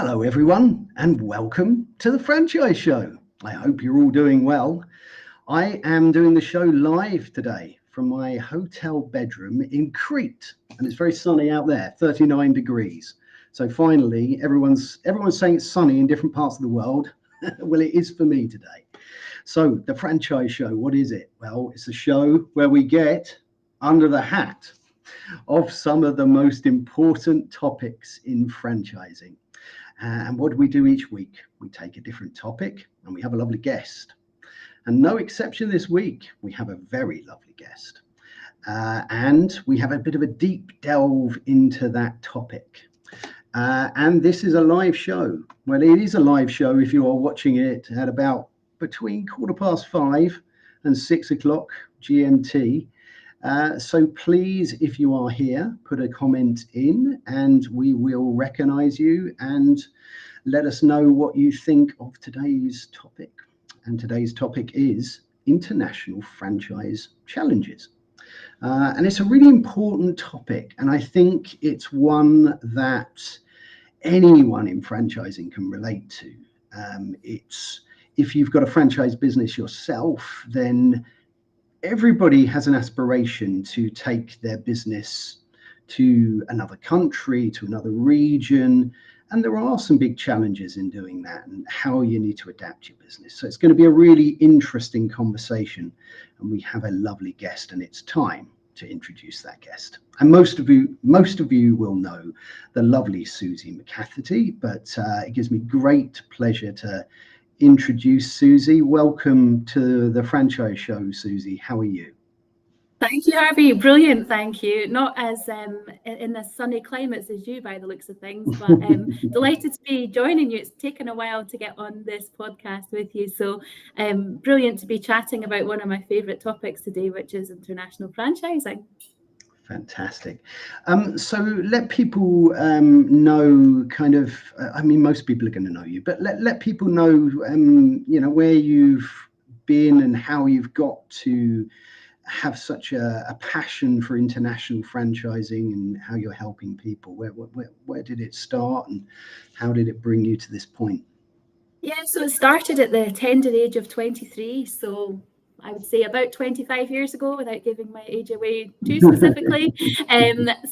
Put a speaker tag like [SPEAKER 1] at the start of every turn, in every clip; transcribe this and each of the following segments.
[SPEAKER 1] Hello everyone and welcome to the Franchise Show. I hope you're all doing well. I am doing the show live today from my hotel bedroom in Crete, and it's very sunny out there, 39 degrees. So finally, everyone's saying it's sunny in different parts of the world. Well, it is for me today. So the Franchise Show, what is it? Well, it's a show where we get under the hat of some of the most important topics in franchising. And what do we do each week? We take a different topic and we have a lovely guest. And no exception this week, we have a very lovely guest. And we have a bit of a deep delve into that topic. And this is a live show. Well, it is a live show if you are watching it at about between 5:15 and 6 o'clock GMT. So please, if you are here, put a comment in and we will recognize you and let us know what you think of today's topic. And today's topic is international franchise challenges. And it's a really important topic. And I think it's one that anyone in franchising can relate to. If you've got a franchise business yourself, then everybody has an aspiration to take their business to another country, to another region. And there are some big challenges in doing that and how you need to adapt your business. So it's going to be a really interesting conversation. And we have a lovely guest, and it's time to introduce that guest. And most of you will know the lovely Suzie McCafferty, but it gives me great pleasure to introduce Suzie. Welcome to the Franchise Show, Suzie. How are you?
[SPEAKER 2] Thank you, Harvey. Brilliant, thank you. Not as in the sunny climates as you, by the looks of things, but delighted to be joining you. It's taken a while to get on this podcast with you, so brilliant to be chatting about one of my favourite topics today, which is international franchising.
[SPEAKER 1] Fantastic. So let people know kind of, most people are going to know you, but let people know, where you've been and how you've got to have such a passion for international franchising and how you're helping people. Where did it start and how did it bring you to this point?
[SPEAKER 2] Yeah, so it started at the tender age of 23. So I would say about 25 years ago, without giving my age away too specifically.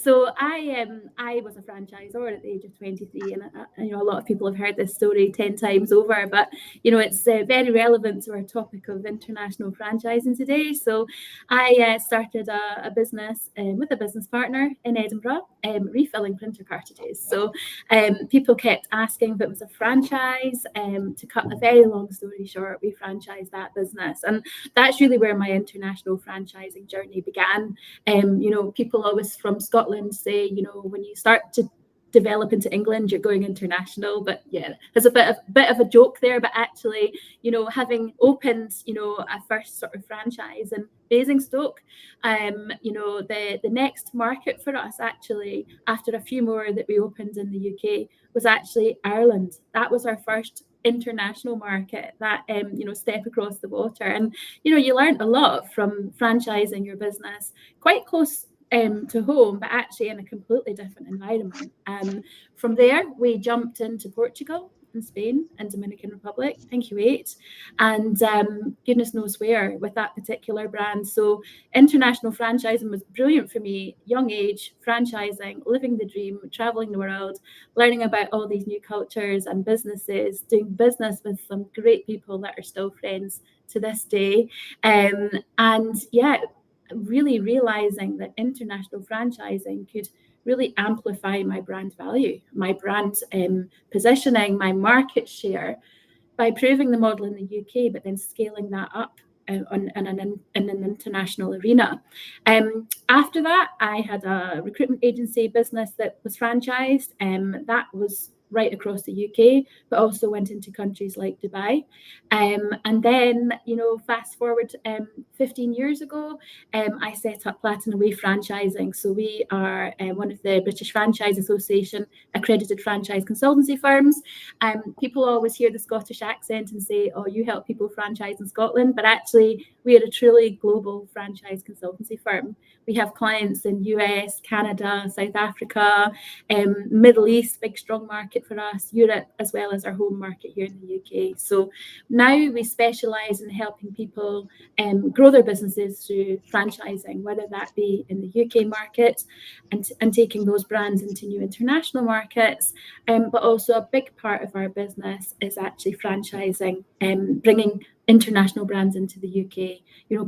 [SPEAKER 2] So I was a franchisor at the age of 23, and a lot of people have heard this story 10 times over, but it's very relevant to our topic of international franchising today. So I started a business with a business partner in Edinburgh, refilling printer cartridges. So people kept asking if it was a franchise. To cut a very long story short, we franchised that business, and that's really where my international franchising journey began. People always from Scotland say, when you start to develop into England, you're going international. But yeah, there's a bit of a joke there. But actually, having opened, a first sort of franchise in Basingstoke, the next market for us actually, after a few more that we opened in the UK, was actually Ireland. That was our first international market, that step across the water. And you learned a lot from franchising your business quite close to home, but actually in a completely different environment. From there we jumped into Portugal and Spain and Dominican Republic and Kuwait, and goodness knows where with that particular brand. So international franchising was brilliant for me. Young age, franchising, living the dream, traveling the world, learning about all these new cultures and businesses, doing business with some great people that are still friends to this day. And yeah, really realizing that international franchising could really amplify my brand value, my brand positioning, my market share, by proving the model in the UK, but then scaling that up in an international arena. After that, I had a recruitment agency business that was franchised. That was right across the UK, but also went into countries like Dubai. And then, fast forward 15 years ago, I set up Platinum Way Franchising. So we are one of the British Franchise Association accredited franchise consultancy firms. People always hear the Scottish accent and say, oh, you help people franchise in Scotland, but actually we are a truly global franchise consultancy firm. We have clients in US, Canada, South Africa, Middle East, big strong market market for us, Europe, as well as our home market here in the UK. So now we specialise in helping people grow their businesses through franchising, whether that be in the UK market and taking those brands into new international markets. But also a big part of our business is actually franchising, bringing international brands into the UK,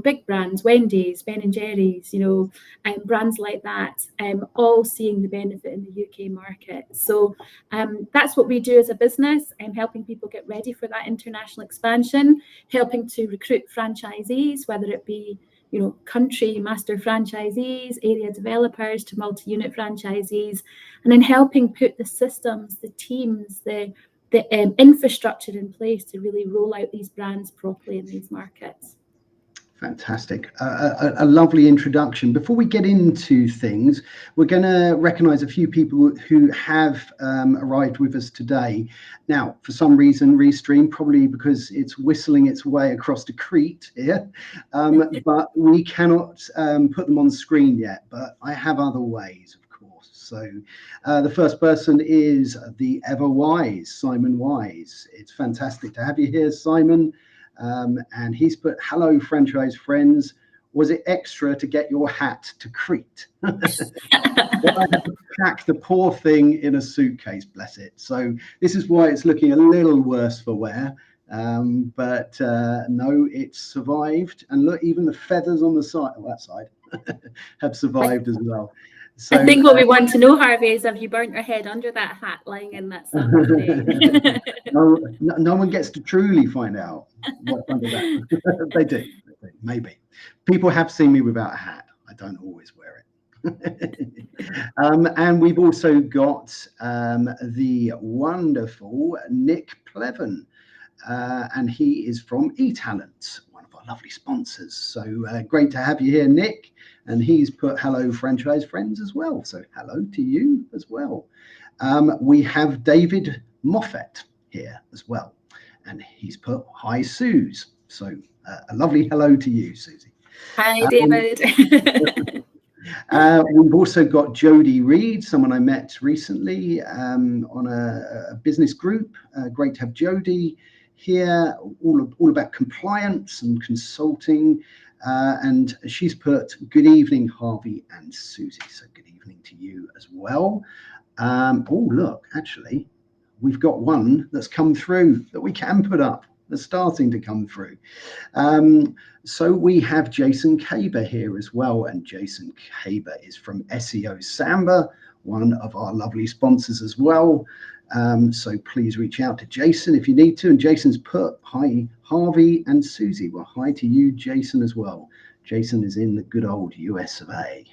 [SPEAKER 2] big brands, Wendy's, Ben & Jerry's, brands like that, all seeing the benefit in the UK market. So that's what we do as a business, helping people get ready for that international expansion, helping to recruit franchisees, whether it be country master franchisees, area developers to multi-unit franchisees, and then helping put the systems, the teams, the infrastructure in place to really roll out these brands properly in these markets.
[SPEAKER 1] Fantastic. A lovely introduction. Before we get into things, we're going to recognise a few people who have arrived with us today. Now, for some reason, Restream, probably because it's whistling its way across to Crete here, but we cannot put them on screen yet, but I have other ways, of course. So the first person is the ever wise, Simon Wise. It's fantastic to have you here, Simon. And he's put, hello, franchise friends. Was it extra to get your hat to Crete? Well, I had to pack the poor thing in a suitcase, bless it. So this is why it's looking a little worse for wear. But no, it's survived. And look, even the feathers on the side, that side, have survived as well. So,
[SPEAKER 2] I think what we want to know, Harvey, is have you burnt your head under that hat lying in that sun today?
[SPEAKER 1] no one gets to truly find out what's under that. They do, maybe. People have seen me without a hat. I don't always wear it. And we've also got the wonderful Nick Pleven, and he is from eTalent, one of our lovely sponsors. So great to have you here, Nick. And he's put hello, franchise friends, as well. So hello to you as well. We have David Moffat here as well. And he's put hi, Suze. So a lovely hello to you, Susie.
[SPEAKER 2] Hi, David.
[SPEAKER 1] We've also got Jodie Reed, someone I met recently on a business group. Great to have Jodie here, all about compliance and consulting. And she's put, good evening, Harvey and Susie. So good evening to you as well. Oh, look, actually, we've got one that's come through that we can put up. That's starting to come through. So we have Jason Caber here as well. And Jason Caber is from SEO Samba, one of our lovely sponsors as well. So please reach out to Jason if you need to. And Jason's put, hi, Harvey and Susie. Well, hi to you, Jason, as well. Jason is in the good old US of A.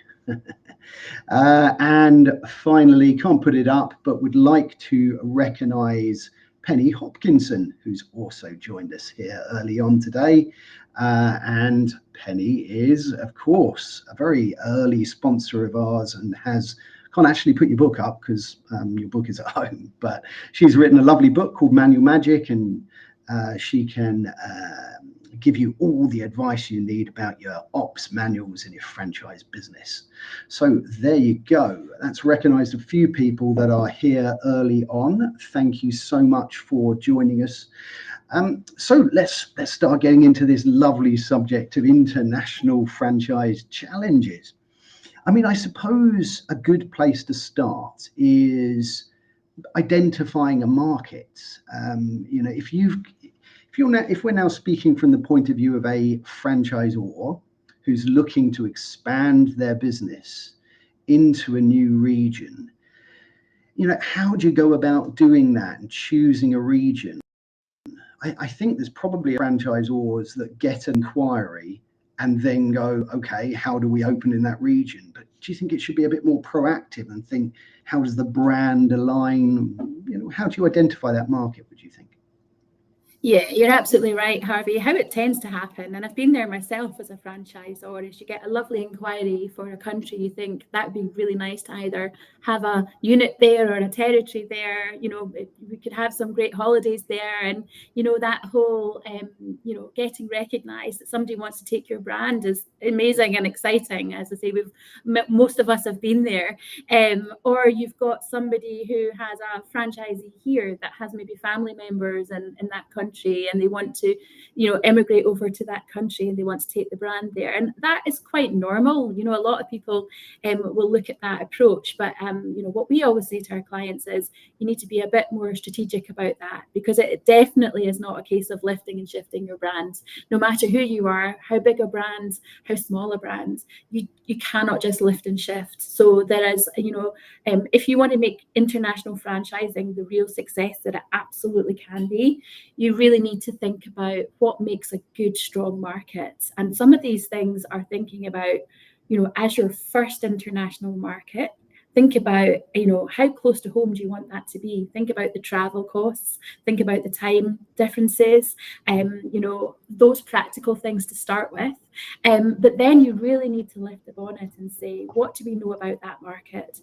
[SPEAKER 1] And finally, can't put it up, but would like to recognise Penny Hopkinson, who's also joined us here early on today. And Penny is, of course, a very early sponsor of ours and can't actually put your book up because your book is at home, but she's written a lovely book called Manual Magic, and she can give you all the advice you need about your ops manuals in your franchise business. So there you go. That's recognized a few people that are here early on. Thank you so much for joining us. So let's start getting into this lovely subject of international franchise challenges. I mean, I suppose a good place to start is identifying a market. If we're now speaking from the point of view of a franchisor who's looking to expand their business into a new region, how do you go about doing that and choosing a region? I think there's probably franchisors that get an inquiry and then go, okay, how do we open in that region? But do you think it should be a bit more proactive and think, how does the brand align? How do you identify that market, would you think?
[SPEAKER 2] Yeah, you're absolutely right, Harvey. How it tends to happen, and I've been there myself as a franchisor, is you get a lovely inquiry for a country. You think that would be really nice to either have a unit there or a territory there. We could have some great holidays there, and that whole getting recognised that somebody wants to take your brand is amazing and exciting. As I say, most of us have been there. Or you've got somebody who has a franchisee here that has maybe family members in that country, and they want to emigrate over to that country, and they want to take the brand there, and that is quite normal. A lot of people will look at that approach, but what we always say to our clients is you need to be a bit more strategic about that, because it definitely is not a case of lifting and shifting your brand. No matter who you are, how big a brand, how small a brand, you cannot just lift and shift. So there is, if you want to make international franchising the real success that it absolutely can be, you really need to think about what makes a good, strong market. And some of these things are thinking about, as your first international market, think about, how close to home do you want that to be? Think about the travel costs, think about the time differences, those practical things to start with. But then you really need to lift the bonnet and say, what do we know about that market?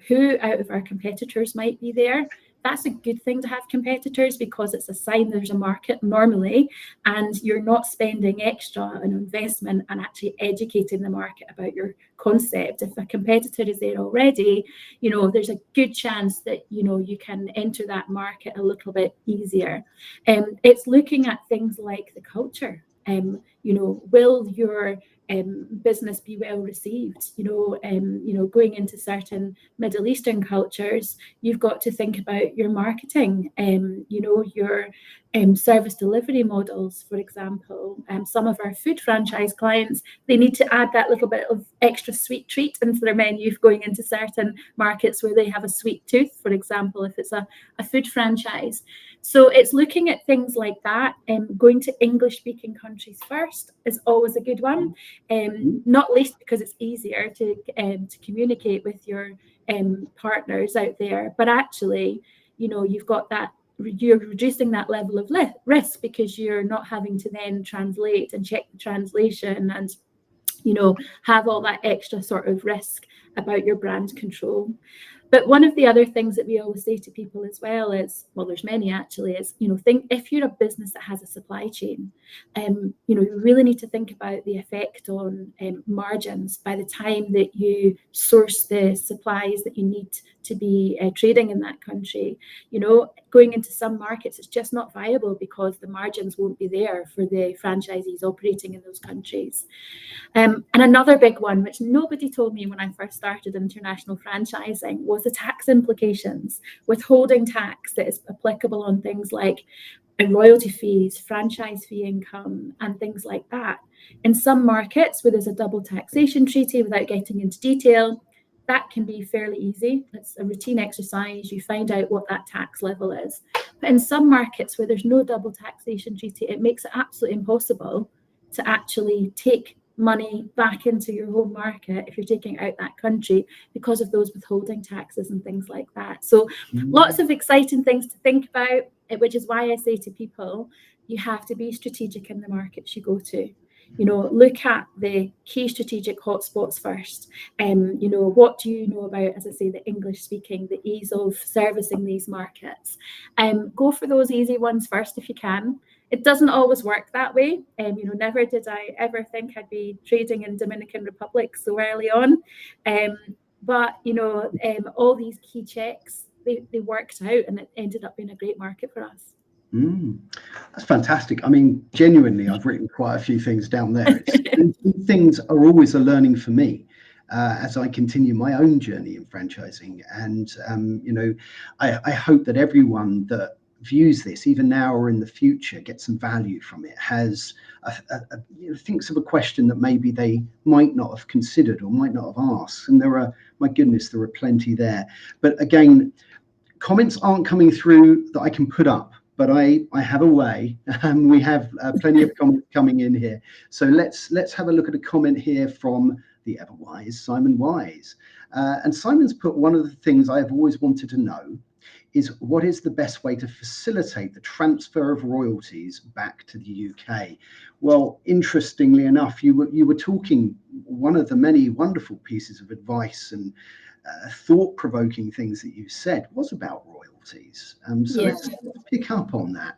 [SPEAKER 2] Who out of our competitors might be there? That's a good thing to have competitors, because it's a sign there's a market normally, and you're not spending extra on investment and actually educating the market about your concept. If a competitor is there already, there's a good chance that you can enter that market a little bit easier. It's looking at things like the culture. Will your business be well received? Going into certain Middle Eastern cultures, you've got to think about your marketing, your service delivery models, for example. Some of our food franchise clients, they need to add that little bit of extra sweet treat into their menu going into certain markets where they have a sweet tooth, for example, if it's a food franchise. So it's looking at things like that. Going to English-speaking countries first is always a good one, not least because it's easier to communicate with your partners out there. But actually, you've got that, you're reducing that level of risk, because you're not having to then translate and check the translation and have all that extra sort of risk about your brand control. But one of the other things that we always say to people as well is, well, there's many actually, is, think if you're a business that has a supply chain, you really need to think about the effect on margins by the time that you source the supplies that you need to be trading in that country. Going into some markets, it's just not viable because the margins won't be there for the franchisees operating in those countries. And another big one, which nobody told me when I first started international franchising, was the tax implications. Withholding tax that is applicable on things like royalty fees, franchise fee income, and things like that. In some markets where there's a double taxation treaty, without getting into detail, that can be fairly easy. It's a routine exercise. You find out what that tax level is. But in some markets where there's no double taxation treaty, it makes it absolutely impossible to actually take money back into your home market if you're taking out that country, because of those withholding taxes and things like that. So lots of exciting things to think about, which is why I say to people, you have to be strategic in the markets you go to. Look at the key strategic hotspots first. What do you know about, as I say, the English speaking, the ease of servicing these markets? Go for those easy ones first if you can. It doesn't always work that way. Never did I ever think I'd be trading in Dominican Republic so early on. But all these key checks, they worked out, and it ended up being a great market for us.
[SPEAKER 1] That's fantastic. I mean, genuinely, I've written quite a few things down there. Things are always a learning for me as I continue my own journey in franchising. And, I hope that everyone that views this, even now or in the future, gets some value from it, thinks of a question that maybe they might not have considered or might not have asked. And my goodness, there are plenty there. But again, comments aren't coming through that I can put up, but I have a way. We have plenty of comments coming in here. So let's have a look at a comment here from the ever wise Simon Wise. And Simon's put, one of the things I have always wanted to know is what is the best way to facilitate the transfer of royalties back to the UK? Well, interestingly enough, you were talking, one of the many wonderful pieces of advice and thought-provoking things that you said was about royalties. So let's pick up on that.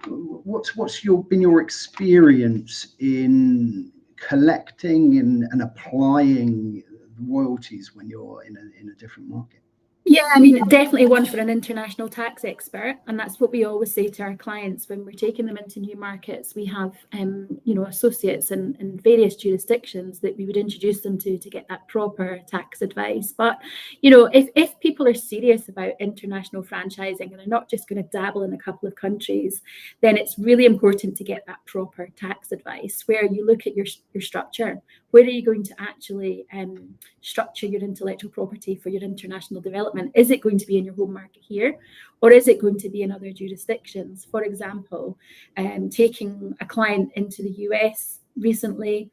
[SPEAKER 1] What's been your experience in collecting and applying royalties when you're in a different market?
[SPEAKER 2] Yeah, I mean, definitely one for an international tax expert, and that's what we always say to our clients when we're taking them into new markets. We have, associates in various jurisdictions that we would introduce them to get that proper tax advice. But if people are serious about international franchising and they're not just going to dabble in a couple of countries, then it's really important to get that proper tax advice where you look at your structure. Where are you going to actually structure your intellectual property for your international development? Is it going to be in your home market here, or is it going to be in other jurisdictions? For example, taking a client into the US recently,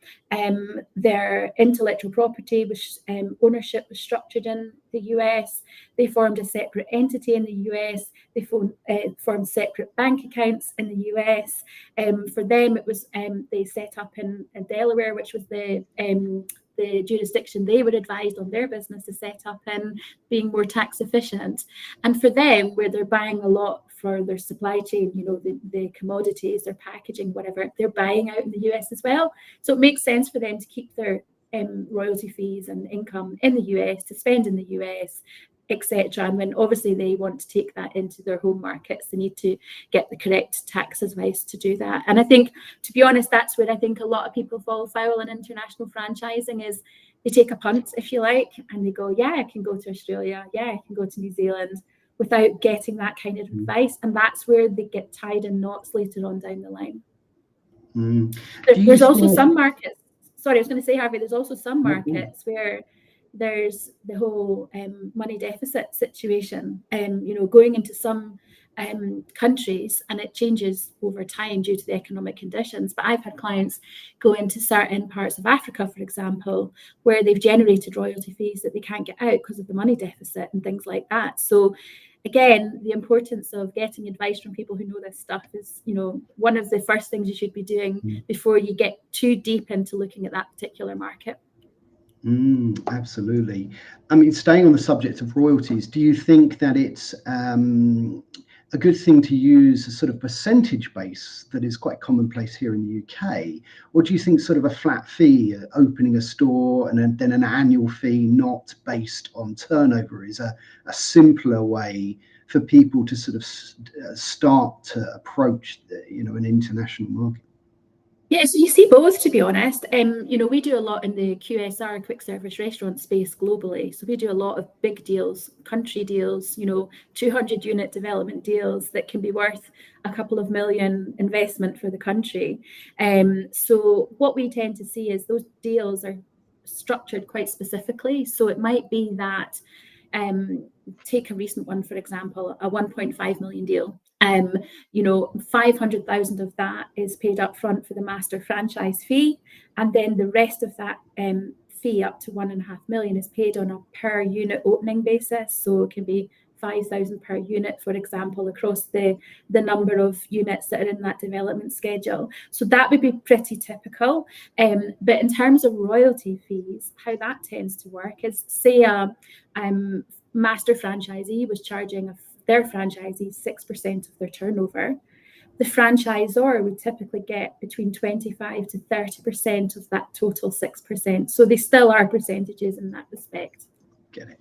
[SPEAKER 2] their intellectual property was ownership was structured in the US. They formed a separate entity in the US. They formed separate bank accounts in the US. For them, it was they set up in Delaware, which was the jurisdiction they were advised on their business to set up in, being more tax efficient. And for them, where they're buying a lot for their supply chain, the commodities, their packaging, whatever, they're buying out in the US as well. So it makes sense for them to keep their royalty fees and income in the US, to spend in the US, etc. And when obviously they want to take that into their home markets, they need to get the correct tax advice to do that. And I think, to be honest, that's where I think a lot of people fall foul in international franchising, is they take a punt, if you like, and they go, yeah, I can go to Australia, yeah, I can go to New Zealand, without getting that kind of advice. And that's where they get tied in knots later on down the line. There's also some markets, sorry, I was going to say, Harvey, there's also some markets where there's the whole money deficit situation, going into some countries, and it changes over time due to the economic conditions. But I've had clients go into certain parts of Africa, for example, where they've generated royalty fees that they can't get out because of the money deficit and things like that. So again, the importance of getting advice from people who know this stuff is, one of the first things you should be doing before you get too deep into looking at that particular market.
[SPEAKER 1] Absolutely. I mean, staying on the subject of royalties, do you think that it's a good thing to use a sort of percentage base that is quite commonplace here in the UK? Or do you think sort of a flat fee, opening a store, and then an annual fee not based on turnover is a simpler way for people to sort of start to approach an international market?
[SPEAKER 2] Yeah, so you see both, to be honest. We do a lot in the QSR, quick service restaurant space globally. So we do a lot of big deals, country deals, 200 unit development deals that can be worth a couple of million investment for the country. So what we tend to see is those deals are structured quite specifically. So it might be that, take a recent one, for example, a 1.5 million deal. 500,000 of that is paid up front for the master franchise fee, and then the rest of that fee up to 1.5 million is paid on a per unit opening basis. So it can be 5,000 per unit, for example, across the number of units that are in that development schedule. So that would be pretty typical. But in terms of royalty fees, how that tends to work is, say a master franchisee was charging their franchisees 6% of their turnover. The franchisor would typically get between 25 to 30% of that total 6%. So they still are percentages in that respect.
[SPEAKER 1] Get it.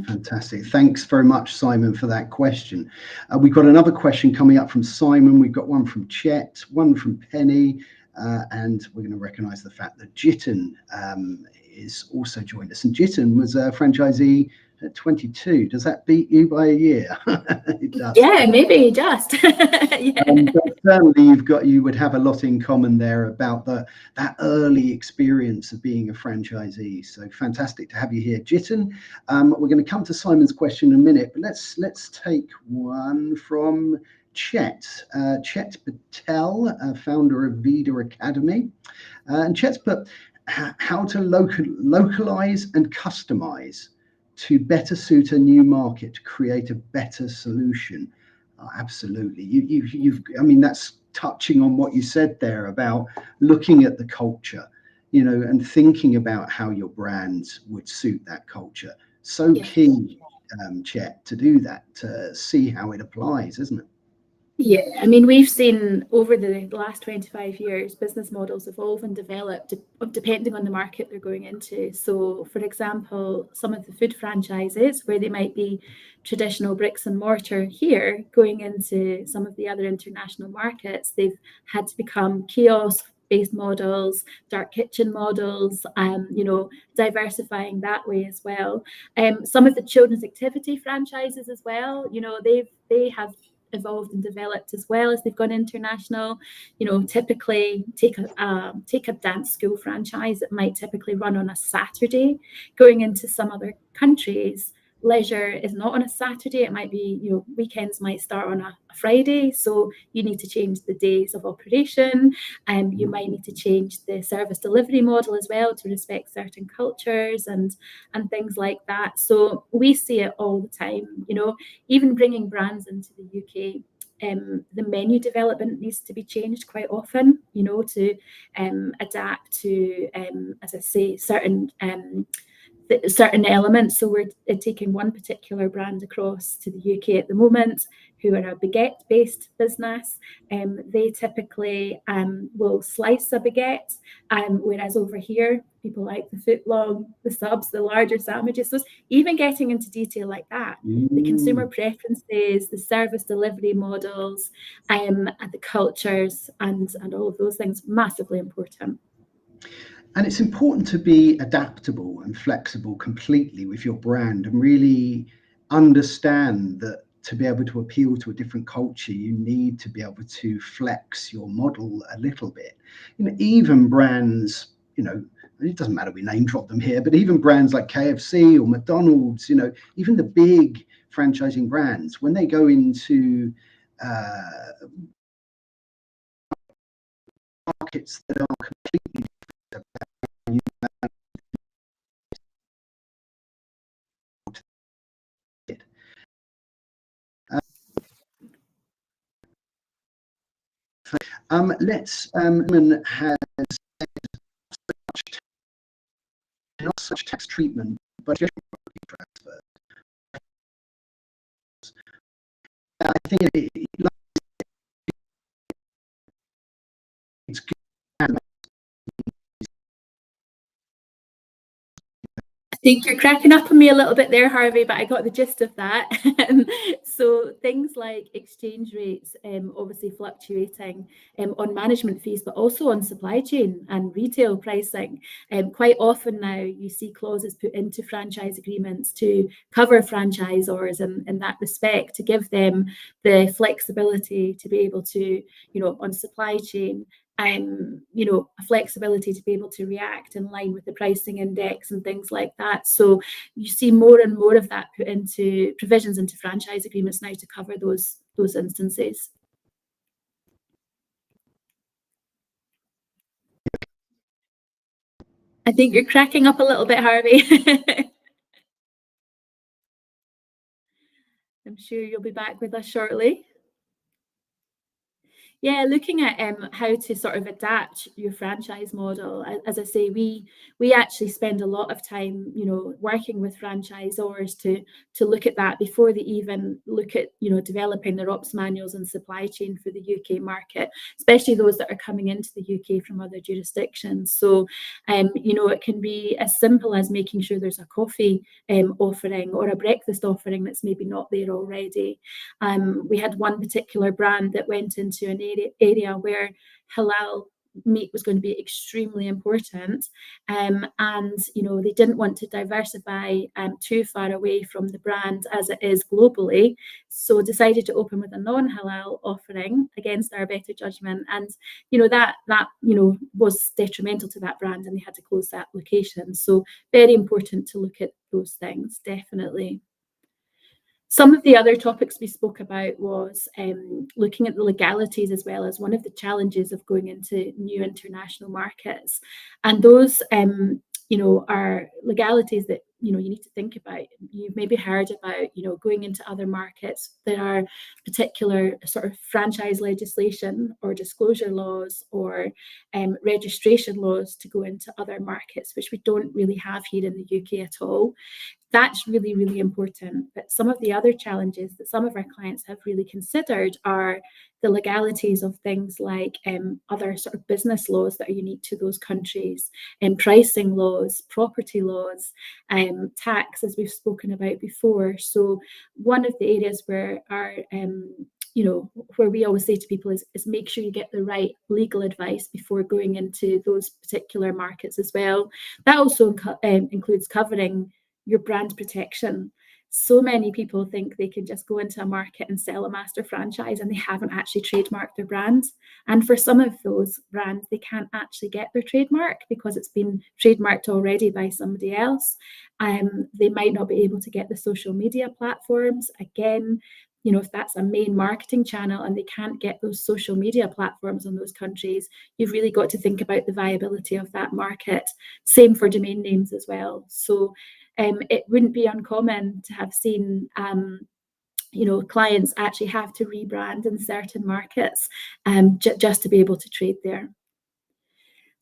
[SPEAKER 1] Fantastic. Thanks very much, Simon, for that question. We've got another question coming up from Simon. We've got one from Chet, one from Penny, and we're going to recognise the fact that Jitten is also joined us. And Jitten was a franchisee at 22. Does that beat you by a year? It does.
[SPEAKER 2] Yeah, maybe just. Yeah.
[SPEAKER 1] But certainly you would have a lot in common there about that early experience of being a franchisee. So fantastic to have you here, Jitten. We're going to come to Simon's question in a minute, but let's take one from Chet. Chet Patel, founder of Vida Academy. And Chet's put how to localize and customize to better suit a new market, to create a better solution. Oh, absolutely. I mean, that's touching on what you said there about looking at the culture, and thinking about how your brands would suit that culture. So key, Chet, to do that, to see how it applies, isn't it?
[SPEAKER 2] Yeah, I mean, we've seen over the last 25 years, business models evolve and develop depending on the market they're going into. So, for example, some of the food franchises, where they might be traditional bricks and mortar here, going into some of the other international markets, they've had to become kiosk-based models, dark kitchen models, diversifying that way as well. Some of the children's activity franchises as well, they have evolved and developed as well as they've gone international. Typically take a dance school franchise that might typically run on a Saturday. Going into some other countries, leisure is not on a Saturday. It might be, weekends might start on a Friday. So you need to change the days of operation, and you might need to change the service delivery model as well to respect certain cultures and things like that. So we see it all the time, even bringing brands into the UK. The menu development needs to be changed quite often, to adapt to, as I say, certain elements. So we're taking one particular brand across to the UK at the moment, who are a baguette-based business. They typically will slice a baguette, whereas over here, people like the foot-long, the subs, the larger sandwiches. So even getting into detail like that, the consumer preferences, the service delivery models, the cultures, and all of those things, massively important.
[SPEAKER 1] And it's important to be adaptable and flexible completely with your brand, and really understand that to be able to appeal to a different culture, you need to be able to flex your model a little bit. Even brands, it doesn't matter we name drop them here, but even brands like KFC or McDonald's, even the big franchising brands, when they go into markets that are completely has not such tax treatment, but transfer. I think it's good.
[SPEAKER 2] I think you're cracking up on me a little bit there, Harvey, but I got the gist of that. So things like exchange rates, obviously fluctuating on management fees, but also on supply chain and retail pricing. Quite often now you see clauses put into franchise agreements to cover franchisors in that respect, to give them the flexibility to be able to, on supply chain, a flexibility to be able to react in line with the pricing index and things like that. So you see more and more of that put into provisions into franchise agreements now to cover those instances. I think you're cracking up a little bit, Harvey. I'm sure you'll be back with us shortly. Yeah, looking at how to sort of adapt your franchise model. As I say, we actually spend a lot of time, working with franchisors to look at that before they even look at, developing their ops manuals and supply chain for the UK market, especially those that are coming into the UK from other jurisdictions. So, it can be as simple as making sure there's a coffee offering or a breakfast offering that's maybe not there already. We had one particular brand that went into an area where halal meat was going to be extremely important, and they didn't want to diversify too far away from the brand as it is globally, so decided to open with a non-halal offering against our better judgment, and that was detrimental to that brand, and they had to close that location. So very important to look at those things, definitely. Some of the other topics we spoke about was looking at the legalities as well as one of the challenges of going into new international markets. And those, are legalities that you need to think about. You've maybe heard about, going into other markets. There are particular sort of franchise legislation or disclosure laws or registration laws to go into other markets, which we don't really have here in the UK at all. That's really, really important. But some of the other challenges that some of our clients have really considered are the legalities of things like other sort of business laws that are unique to those countries, and pricing laws, property laws, tax, as we've spoken about before. So one of the areas where our where we always say to people is make sure you get the right legal advice before going into those particular markets as well. That also includes covering your brand protection. So many people think they can just go into a market and sell a master franchise, and they haven't actually trademarked their brand. And for some of those brands, they can't actually get their trademark because it's been trademarked already by somebody else. They might not be able to get the social media platforms. Again, if that's a main marketing channel and they can't get those social media platforms in those countries, you've really got to think about the viability of that market. Same for domain names as well. So it wouldn't be uncommon to have seen clients actually have to rebrand in certain markets just to be able to trade there.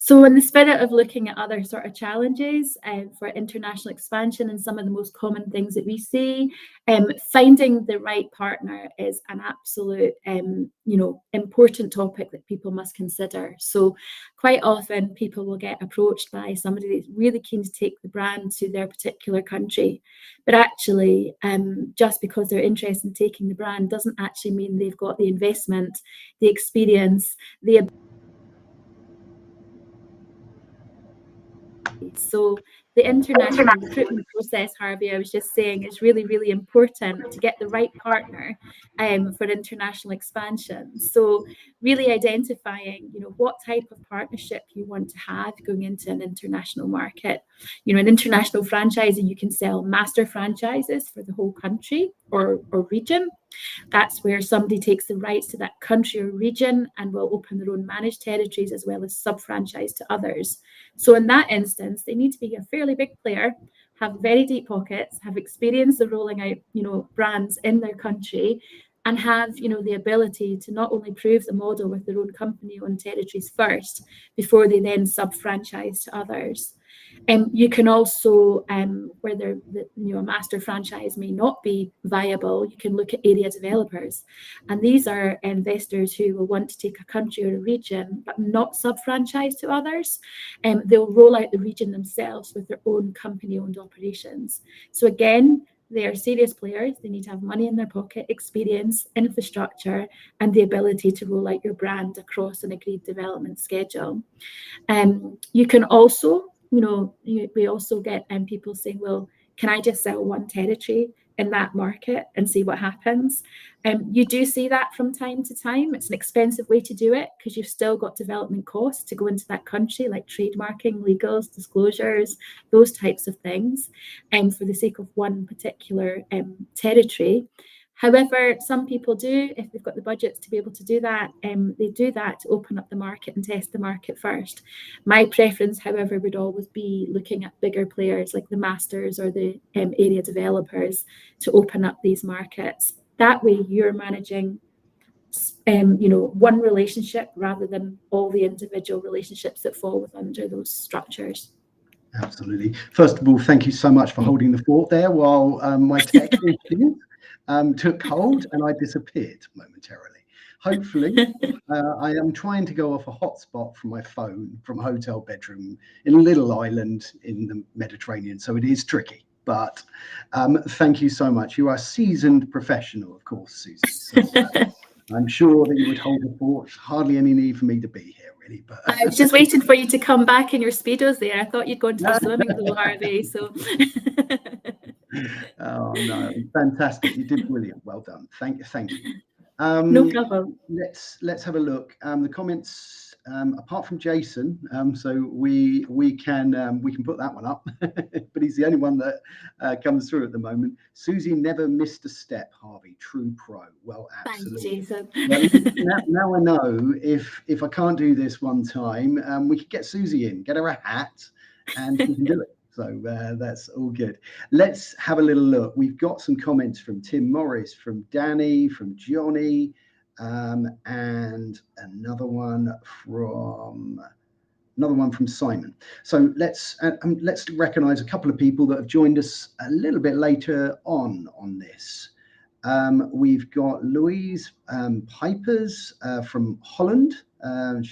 [SPEAKER 2] So in the spirit of looking at other sort of challenges for international expansion, and some of the most common things that we see, finding the right partner is an absolute, important topic that people must consider. So quite often people will get approached by somebody that's really keen to take the brand to their particular country. But actually, just because they're interested in taking the brand doesn't actually mean they've got the investment, the experience, the So the international recruitment process, Harvey, I was just saying, is really, really important to get the right partner for international expansion. So really identifying, what type of partnership you want to have going into an international market. An international franchisee, you can sell master franchises for the whole country or region. That's where somebody takes the rights to that country or region and will open their own managed territories as well as sub-franchise to others. So in that instance, they need to be a fairly big player, have very deep pockets, have experience of rolling out, brands in their country, and have, the ability to not only prove the model with their own company-owned territories first, before they then sub-franchise to others. You can also, where a master franchise may not be viable, you can look at area developers. And these are investors who will want to take a country or a region, but not sub-franchise to others. They'll roll out the region themselves with their own company-owned operations. So again, they are serious players. They need to have money in their pocket, experience, infrastructure, and the ability to roll out your brand across an agreed development schedule. You can also, we also get people saying, well, can I just sell one territory in that market and see what happens? You do see that from time to time. It's an expensive way to do it because you've still got development costs to go into that country, like trademarking, legals, disclosures, those types of things, for the sake of one particular territory. However, some people do, if they've got the budgets to be able to do that, they do that to open up the market and test the market first. My preference, however, would always be looking at bigger players like the masters or the area developers to open up these markets. That way you're managing one relationship rather than all the individual relationships that fall under those structures.
[SPEAKER 1] Absolutely. First of all, thank you so much for holding the fort there while my tech issue took hold and I disappeared momentarily. Hopefully, I am trying to go off a hotspot from my phone from a hotel bedroom in a little island in the Mediterranean, so it is tricky. But thank you so much. You are a seasoned professional, of course, Suzie. So, I'm sure that you would hold the fort. Hardly any need for me to be here, really. But
[SPEAKER 2] I was just waiting for you to come back in your Speedos there. I thought you'd gone to the swimming pool, Harvey. So.
[SPEAKER 1] Oh no, fantastic! You did brilliant. Well done. Thank you.
[SPEAKER 2] No problem.
[SPEAKER 1] Let's have a look. The comments, apart from Jason, so we can put that one up, but he's the only one that comes through at the moment. Suzie never missed a step, Harvey. True pro. Well, absolutely.
[SPEAKER 2] Thanks, Jason.
[SPEAKER 1] Well, now I know if I can't do this one time, we could get Suzie in, get her a hat, and we can do it. So that's all good. Let's have a little look. We've got some comments from Tim Morris, from Danny, from Johnny, and another one from Simon. So let's recognise a couple of people that have joined us a little bit later on this. We've got Louise Pipers from Holland, and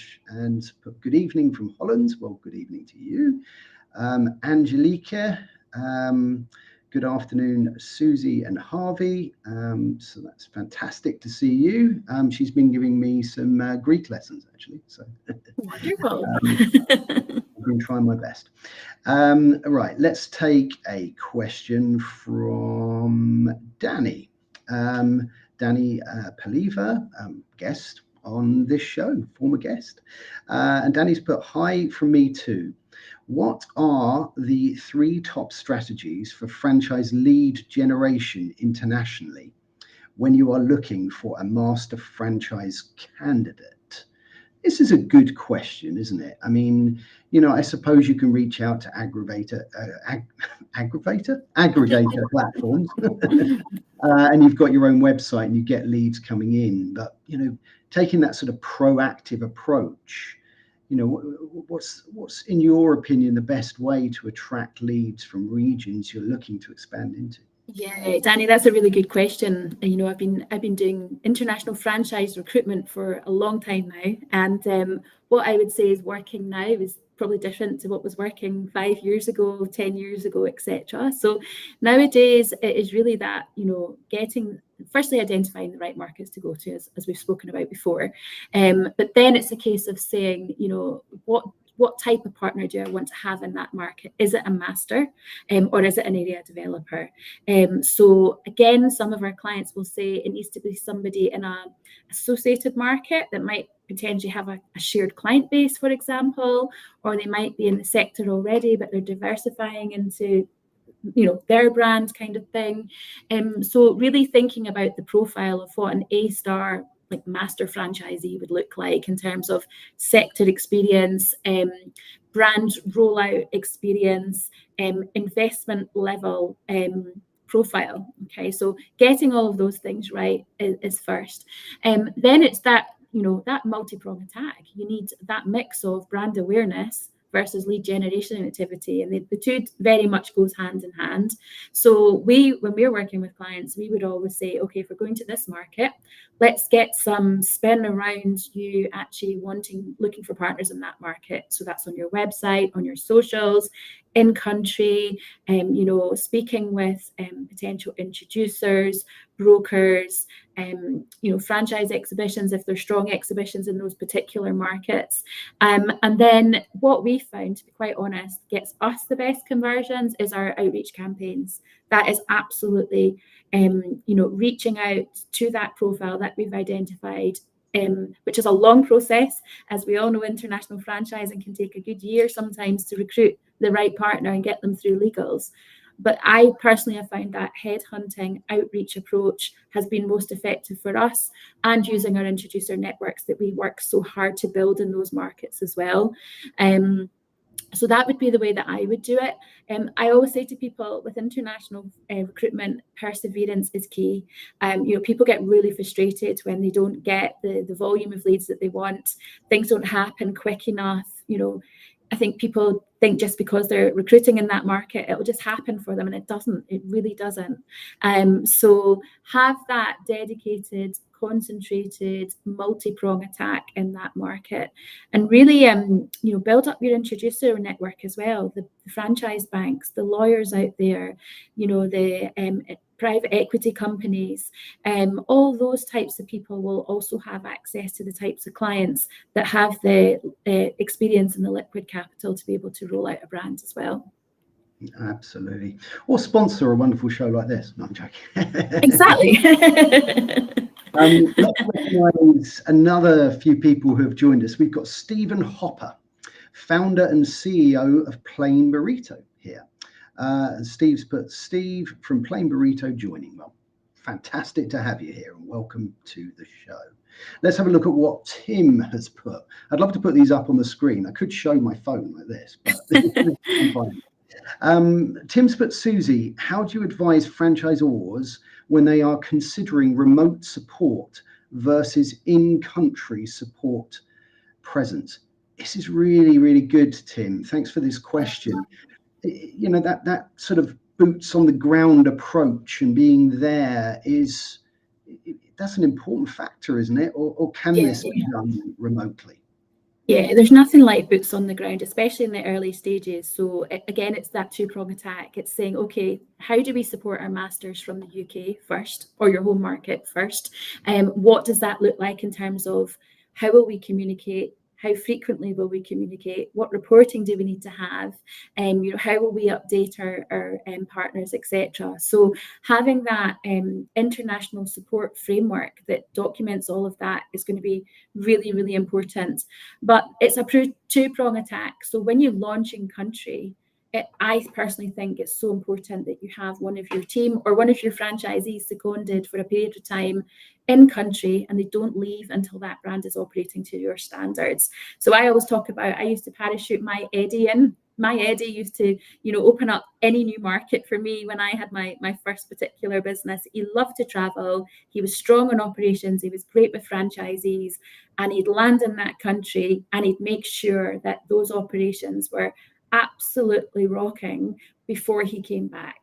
[SPEAKER 1] good evening from Holland. Well, good evening to you. Angelica, good afternoon, Suzie and Harvey. So that's fantastic to see you. She's been giving me some Greek lessons, actually. So
[SPEAKER 2] wonderful.
[SPEAKER 1] I've been trying my best. Right, let's take a question from Danny. Danny Paliva, guest on this show, former guest. And Danny's put, hi from me too. What are the 3 top strategies for franchise lead generation internationally when you are looking for a master franchise candidate? This is a good question, isn't it? I mean, I suppose you can reach out to aggregator platforms, and you've got your own website and you get leads coming in. But, taking that sort of proactive approach, what's in your opinion the best way to attract leads from regions you're looking to expand into?
[SPEAKER 2] Yeah, Danny, that's a really good question. I've been doing international franchise recruitment for a long time now, and what I would say is working now is probably different to what was working 5 years ago, 10 years ago, etc. So nowadays it is really that, firstly identifying the right markets to go to, as we've spoken about before, but then it's a case of saying, what type of partner do I want to have in that market? Is it a master, or is it an area developer? So again, some of our clients will say it needs to be somebody in an associated market that might potentially have a shared client base, for example, or they might be in the sector already, but they're diversifying into their brand kind of thing. So really thinking about the profile of what an A-star like master franchisee would look like in terms of sector experience, brand rollout experience, investment level profile. Okay, so getting all of those things right is first. Then it's that that multi-pronged attack. You need that mix of brand awareness versus lead generation activity, and the two very much goes hand in hand. So when we're working with clients, we would always say, okay, if we're going to this market, let's get some spin around you actually looking for partners in that market. So that's on your website, on your socials, in country, speaking with potential introducers, brokers, franchise exhibitions if there's strong exhibitions in those particular markets. And then what we found, to be quite honest, gets us the best conversions is our outreach campaigns. That is absolutely, reaching out to that profile that we've identified, which is a long process. As we all know, international franchising can take a good year sometimes to recruit the right partner and get them through legals. But I personally have found that headhunting outreach approach has been most effective for us, and using our introducer networks that we work so hard to build in those markets as well. So that would be the way that I would do it. I always say to people with international recruitment, perseverance is key. People get really frustrated when they don't get the volume of leads that they want. Things don't happen quick enough. I think people think just because they're recruiting in that market, it'll just happen for them, and it doesn't. It really doesn't. So have that dedicated, concentrated, multi-prong attack in that market, and really, build up your introducer network as well. The franchise banks, the lawyers out there, the private equity companies, all those types of people will also have access to the types of clients that have the experience and the liquid capital to be able to roll out a brand as well.
[SPEAKER 1] Absolutely. Or sponsor a wonderful show like this. No, I'm joking.
[SPEAKER 2] Exactly.
[SPEAKER 1] Let's recognize another few people who have joined us. We've got Stephen Hopper, founder and CEO of Plain Burrito here. And Steve's put, Steve from Plain Burrito joining. Well, fantastic to have you here, and welcome to the show. Let's have a look at what Tim has put. I'd love to put these up on the screen. I could show my phone like this, but I'm fine. Tim's put, Suzie, how do you advise franchisors when they are considering remote support versus in-country support presence? This is really, really good, Tim. Thanks for this question. You know, that sort of boots on the ground approach and being there that's an important factor, isn't it? Or can this be done remotely?
[SPEAKER 2] Yeah, there's nothing like boots on the ground, especially in the early stages. So again, it's that two-prong attack. It's saying, okay, how do we support our masters from the UK first, or your home market first? What does that look like in terms of how will we communicate? How frequently will we communicate? What reporting do we need to have? You know, how will we update our partners, etc. So having that international support framework that documents all of that is going to be really, really important. But it's a two-prong attack. So when you launch in country, I personally think it's so important that you have one of your team or one of your franchisees seconded for a period of time in country, and they don't leave until that brand is operating to your standards. So I always talk about, I used to parachute my Eddie in. My Eddie used to, you know, open up any new market for me when I had my first particular business. He loved to travel. He was strong on operations. He was great with franchisees, and he'd land in that country and he'd make sure that those operations were absolutely rocking before he came back.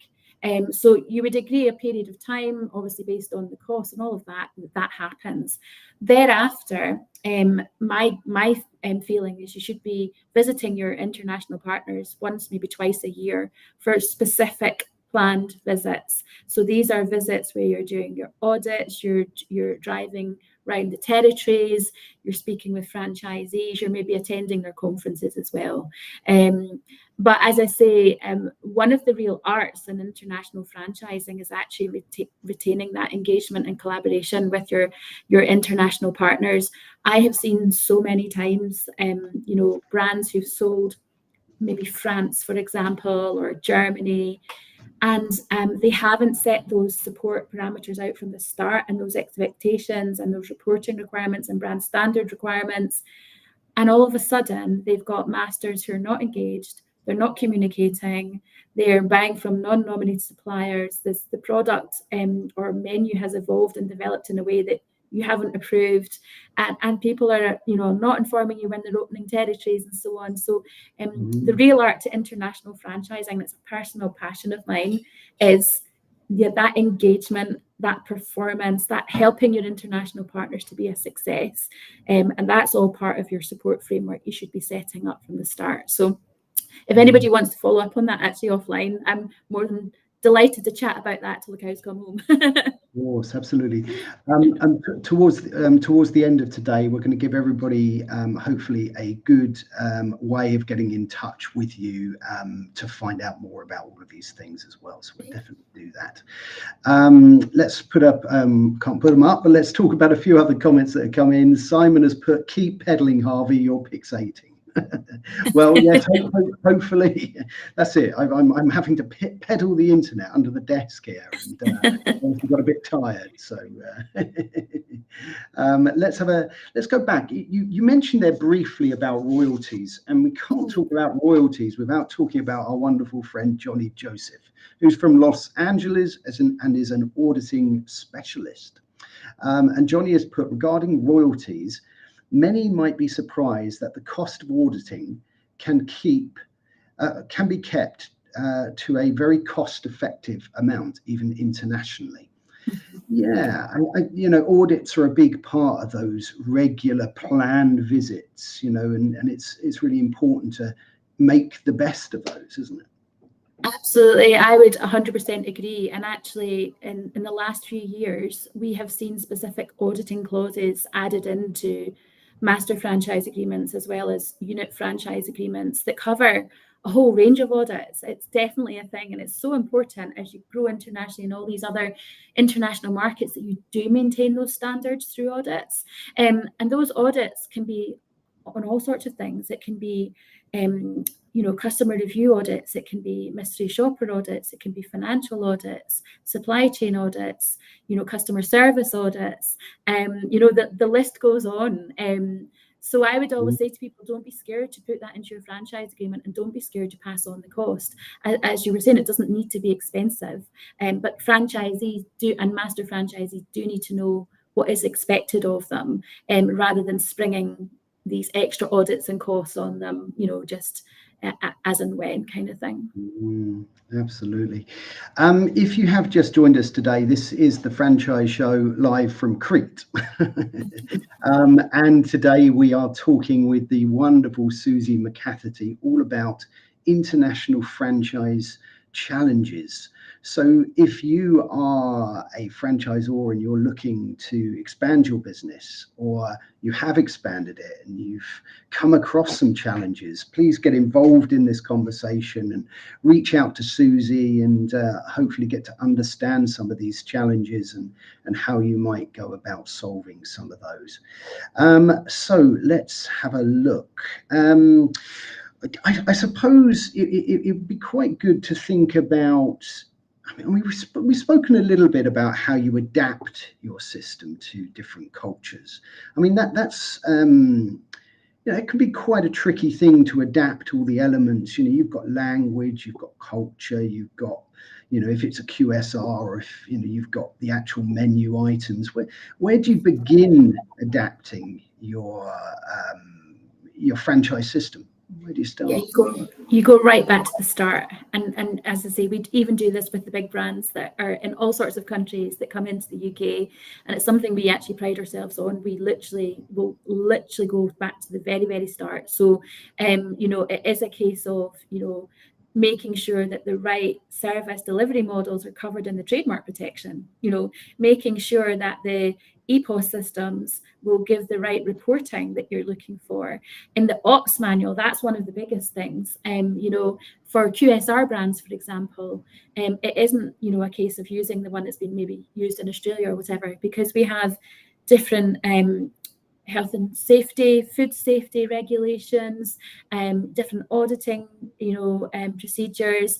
[SPEAKER 2] So you would agree a period of time, obviously based on the cost and all of that, that happens. Thereafter, my feeling is you should be visiting your international partners once, maybe twice a year for specific planned visits. So these are visits where you're doing your audits, you're driving around the territories, you're speaking with franchisees, you're maybe attending their conferences as well. But as I say, one of the real arts in international franchising is actually retaining that engagement and collaboration with your international partners. I have seen so many times, you know, brands who've sold maybe France, for example, or Germany, and they haven't set those support parameters out from the start, and those expectations and those reporting requirements and brand standard requirements. And all of a sudden, they've got masters who are not engaged, they're not communicating, they're buying from non-nominated suppliers. The product or menu has evolved and developed in a way that you haven't approved, and people are, you know, not informing you when they're opening territories and so on. So the real art to international franchising, that's a personal passion of mine, is that engagement, that performance, that helping your international partners to be a success. And that's all part of your support framework you should be setting up from the start. So if anybody wants to follow up on that actually offline, I'm more than delighted to chat about that till the cows come home.
[SPEAKER 1] Of course, absolutely. And towards the end of today, we're going to give everybody hopefully a good way of getting in touch with you to find out more about all of these things as well. So we'll definitely do that. Let's put up, can't put them up, but let's talk about a few other comments that have come in. Simon has put, keep pedaling, Harvey, you're pixating. Well, yes, hopefully that's it. I'm having to pedal the internet under the desk here, and I got a bit tired. So let's go back. You mentioned there briefly about royalties, and we can't talk about royalties without talking about our wonderful friend Johnny Joseph, who's from Los Angeles and is an auditing specialist. And Johnny has put, regarding royalties, many might be surprised that the cost of auditing can be kept to a very cost-effective amount, even internationally. Yeah, you know, audits are a big part of those regular planned visits, you know, and it's really important to make the best of those, isn't it?
[SPEAKER 2] Absolutely, I would 100% agree. And actually, in the last few years, we have seen specific auditing clauses added into master franchise agreements as well as unit franchise agreements that cover a whole range of audits. It's definitely a thing, and it's so important as you grow internationally in all these other international markets that you do maintain those standards through audits. And those audits can be on all sorts of things. It can be you know, customer review audits, it can be mystery shopper audits, it can be financial audits, supply chain audits, you know, customer service audits, you know, the list goes on. So I would always say to people, don't be scared to put that into your franchise agreement, and don't be scared to pass on the cost. As you were saying, it doesn't need to be expensive, but franchisees do, and master franchisees do need to know what is expected of them, rather than springing these extra audits and costs on them, just as and when kind of thing.
[SPEAKER 1] Absolutely. If you have just joined us today, this is the Franchise Show live from Crete. And today we are talking with the wonderful Suzie McCafferty all about international franchise challenges. So if you are a franchisor and you're looking to expand your business, or you have expanded it and you've come across some challenges, please get involved in this conversation and reach out to Suzie and hopefully get to understand some of these challenges and how you might go about solving some of those. So let's have a look. I suppose it would be quite good to think about, we've spoken a little bit about how you adapt your system to different cultures. That's it can be quite a tricky thing to adapt all the elements. You've got language, you've got culture, you've got, if it's a QSR, or if you've got the actual menu items. Where do you begin adapting your franchise system? Where do you start?
[SPEAKER 2] Yeah, you go right back to the start, and as I say, we even do this with the big brands that are in all sorts of countries that come into the UK, and it's something we actually pride ourselves on. We will literally go back to the very, very start. So, it is a case of making sure that the right service delivery models are covered in the trademark protection. Making sure that the EPOS systems will give the right reporting that you're looking for. In the ops manual, that's one of the biggest things. For QSR brands, for example, it isn't, a case of using the one that's been maybe used in Australia or whatever, because we have different health and safety, food safety regulations, different auditing, procedures.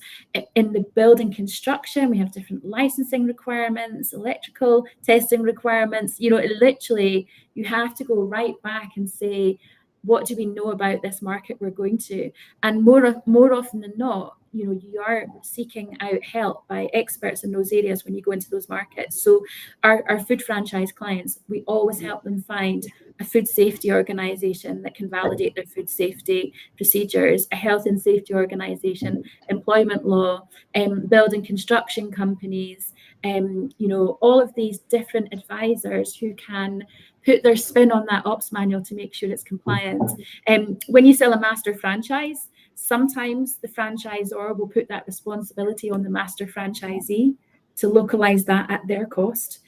[SPEAKER 2] In the building construction, we have different licensing requirements, electrical testing requirements. Literally, you have to go right back and say, what do we know about this market we're going to? And more often than not, you are seeking out help by experts in those areas when you go into those markets. So our food franchise clients, we always help them find a food safety organization that can validate their food safety procedures, a health and safety organization, employment law, building construction companies, all of these different advisors who can put their spin on that ops manual to make sure it's compliant. When you sell a master franchise, sometimes the franchisor will put that responsibility on the master franchisee to localize that at their cost.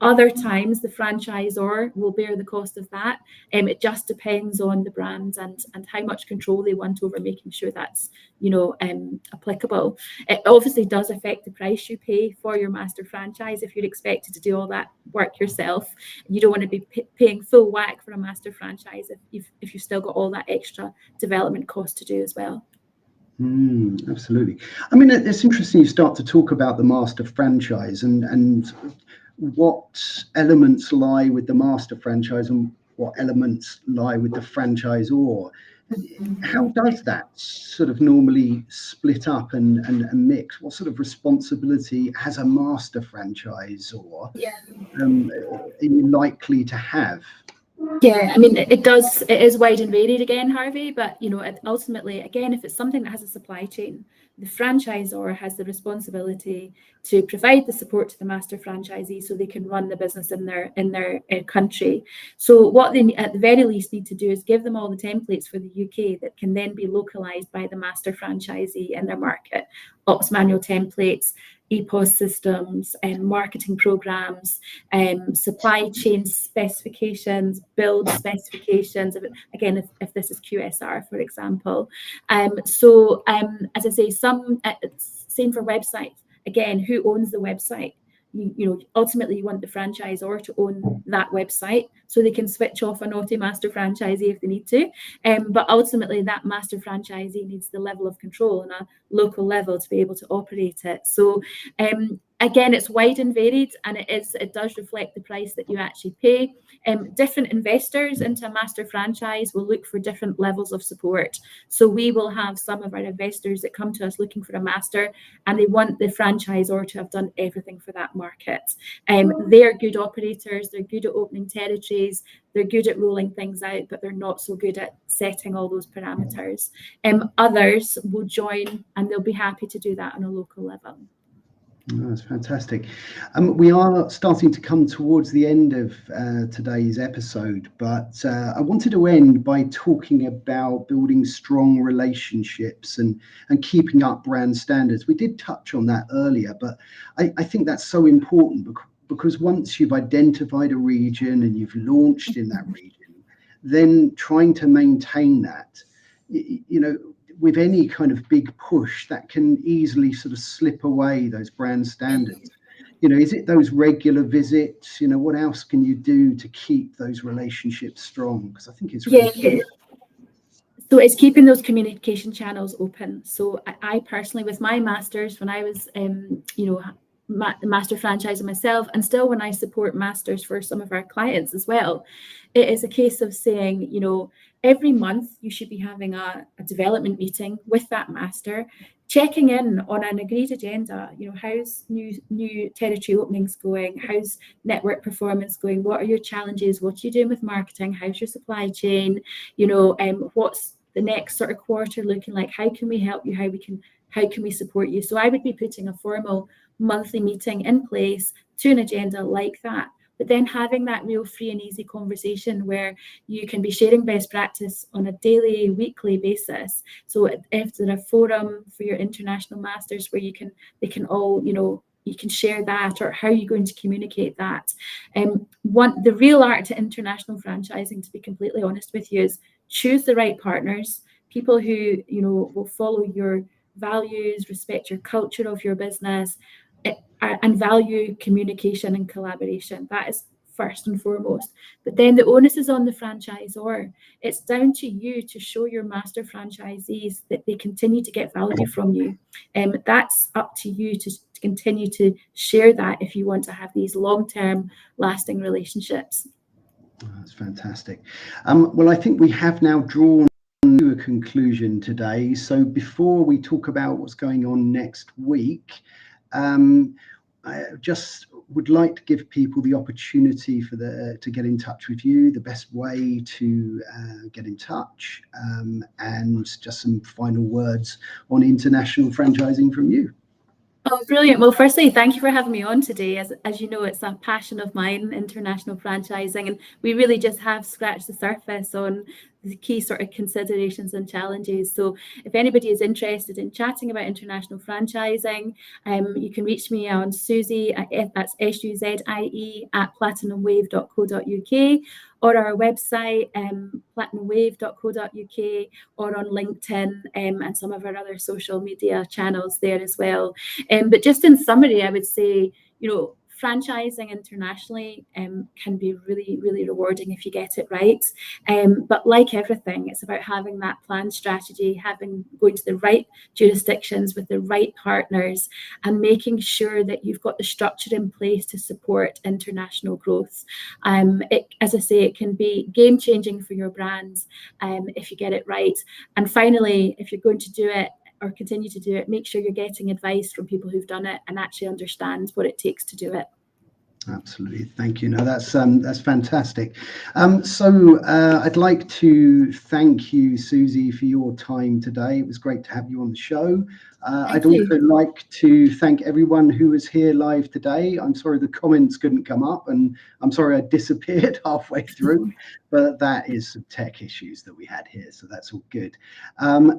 [SPEAKER 2] Other times, the franchisor will bear the cost of that. It just depends on the brands and how much control they want over making sure that's applicable. It obviously does affect the price you pay for your master franchise. If you're expected to do all that work yourself, you don't want to be paying full whack for a master franchise if you've still got all that extra development cost to do as well.
[SPEAKER 1] Absolutely. It's interesting you start to talk about the master franchise and what elements lie with the master franchise and what elements lie with the franchisor. How does that sort of normally split up and mix? What sort of responsibility has a master franchisor are you likely to have?
[SPEAKER 2] Yeah, it is wide and varied again, Harvey, but ultimately, again, if it's something that has a supply chain, the franchisor has the responsibility to provide the support to the master franchisee so they can run the business in their country. So what they at the very least need to do is give them all the templates for the UK that can then be localized by the master franchisee in their market. Ops manual templates, EPOS systems, marketing programs, supply chain specifications, build specifications, again, if this is QSR, for example. So as I say, same for websites. Again, who owns the website? Ultimately you want the franchisor to own that website so they can switch off a naughty master franchisee if they need to. But ultimately that master franchisee needs the level of control on a local level to be able to operate it. So Again, it's wide and varied, and it does reflect the price that you actually pay. Different investors into a master franchise will look for different levels of support. So we will have some of our investors that come to us looking for a master, and they want the franchisor to have done everything for that market. They're good operators, they're good at opening territories, they're good at rolling things out, but they're not so good at setting all those parameters. Others will join, and they'll be happy to do that on a local level.
[SPEAKER 1] Oh, that's fantastic. We are starting to come towards the end of today's episode, but I wanted to end by talking about building strong relationships and keeping up brand standards. We did touch on that earlier, but I think that's so important because once you've identified a region and you've launched in that region, then trying to maintain that, with any kind of big push, that can easily sort of slip away, those brand standards. Is it those regular visits? What else can you do to keep those relationships strong? Because I think it's really
[SPEAKER 2] important. So it's keeping those communication channels open. So I personally, with my masters, when I was, master franchising myself, and still when I support masters for some of our clients as well, it is a case of saying, every month you should be having a development meeting with that master, checking in on an agreed agenda. How's new territory openings going? How's network performance going? What are your challenges? What are you doing with marketing? How's your supply chain? What's the next sort of quarter looking like? How can we help you? How can we support you? So I would be putting a formal monthly meeting in place to an agenda like that, but then having that real free and easy conversation where you can be sharing best practice on a daily, weekly basis. So if there's a forum for your international masters where they can all, you can share that, or how are you going to communicate that? The real art to international franchising, to be completely honest with you, is choose the right partners, people who, will follow your values, respect your culture of your business, and value communication and collaboration. That is first and foremost. But then the onus is on the franchisor. It's down to you to show your master franchisees that they continue to get value from you. That's up to you to continue to share that if you want to have these long-term lasting relationships.
[SPEAKER 1] Oh, that's fantastic. Well, I think we have now drawn to a conclusion today. So before we talk about what's going on next week, I just would like to give people the opportunity to get in touch with you, the best way to get in touch, and just some final words on international franchising from you.
[SPEAKER 2] Oh, brilliant. Well, firstly, thank you for having me on today. As you know, it's a passion of mine, international franchising, and we really just have scratched the surface on the key sort of considerations and challenges. So if anybody is interested in chatting about international franchising, you can reach me on Suzie, that's Suzie at platinumwave.co.uk, or our website, platinumwave.co.uk, or on LinkedIn and some of our other social media channels there as well. But just in summary, I would say, franchising internationally can be really, really rewarding if you get it right. But like everything, it's about having that planned strategy, going to the right jurisdictions with the right partners, and making sure that you've got the structure in place to support international growth. As I say, it can be game changing for your brands if you get it right. And finally, if you're going to do it or continue to do it, make sure you're getting advice from people who've done it and actually understand what it takes to do it.
[SPEAKER 1] Absolutely, thank you. No, that's fantastic. So I'd like to thank you, Suzie, for your time today. It was great to have you on the show. I'd also like to thank everyone who was here live today. I'm sorry the comments couldn't come up, and I'm sorry I disappeared halfway through, but that is some tech issues that we had here, so that's all good.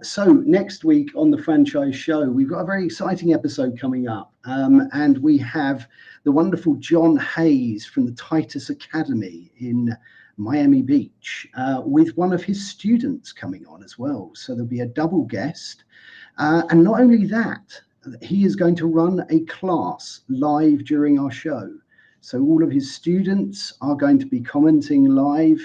[SPEAKER 1] So next week on the Franchise Show, we've got a very exciting episode coming up, and we have the wonderful John Hayes from the Titus Academy in Miami Beach with one of his students coming on as well. So there'll be a double guest. And not only that, he is going to run a class live during our show. So all of his students are going to be commenting live,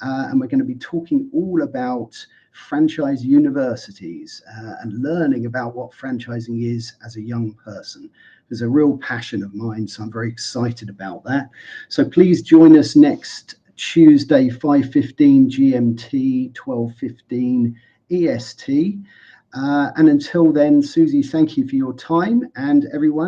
[SPEAKER 1] and we're going to be talking all about franchise universities and learning about what franchising is as a young person. is a real passion of mine, so I'm very excited about that. So please join us next Tuesday, 5:15 GMT, 12:15 EST. And until then, Suzie, thank you for your time, and everyone.